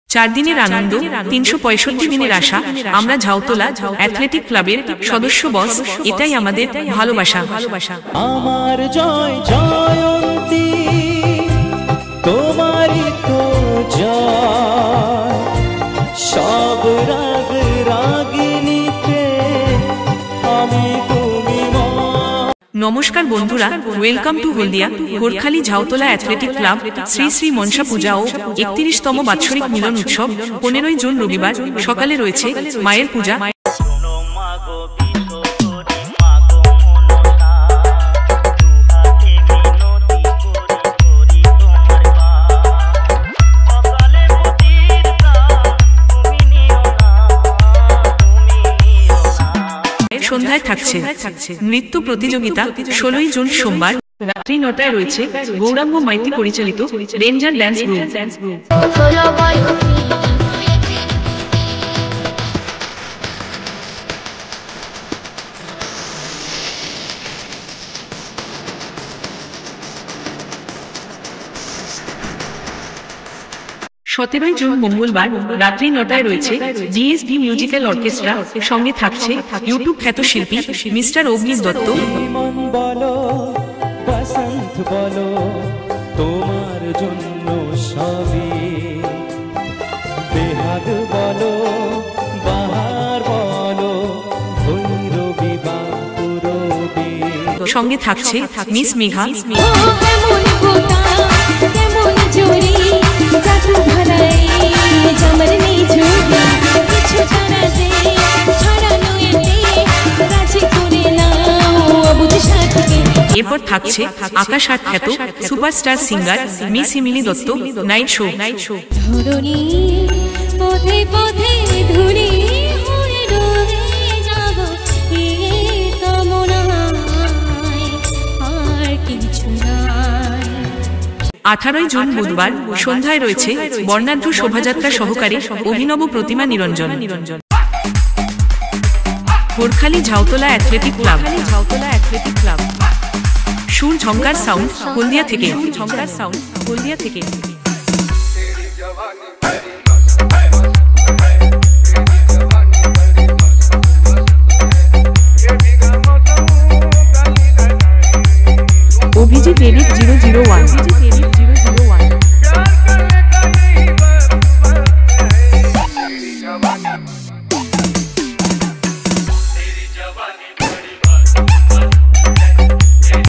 4 দিনের আনন্দ, 365 দিনের আশা। আমরা ঝাউতলা অ্যাথলেটিক ক্লাবের সদস্য বস, এটাই আমাদের ভালোবাসা। আমার জয় জয়ন্তী, তোমারই তো জয়, সব রাগ রাগিনীতে আমি তুমি। নমস্কার বন্ধুরা, welcome to Haldia Gorakhali Jhautala athletic club Shri Shri Manasa Puja ও 31তম বাৎসরিক মিলন উৎসব। 15ই জুন রবিবার সকালে রয়েছে মায়ের পূজা। সন্ধ্যায় থাকছে নৃত্য প্রতিযোগিতা। 16ই জুন সোমবার রাত্রি 9টায় রয়েছে গৌরাঙ্গ মাইতি পরিচালিত রেঞ্জার ড্যান্স গ্রুপ। সতেরোই জুন মঙ্গলবার রাত্রি 9টায় রয়েছে ডিএসবি মিউজিক্যাল অর্কেস্ট্রা। সঙ্গে থাকছে ইউটিউব খ্যাত শিল্পী মিস্টার অগ্নিশ দত্ত। বলো বসন্ত বলো, তোমার জন্য সবই বেহাগ বলো, বাহার বলো, ভৈরবী বাপুরবী। সঙ্গে থাকছে মিস মেঘা। এরপর থাকছে আকাশ আট খ্যাত superstar singer miss Emily Dutta. Night show. আঠারোই জুন বুধবার সন্ধ্যায় রয়েছে বর্ণাঢ্য শোভাযাত্রা সহকারে অভিনব প্রতিমা নিরঞ্জন। Gorkhali Jhautala athletic club. সুর ঝঙ্কার সাউন্ড হলদিয়া থেকে। অভিজিৎ এডিট 001।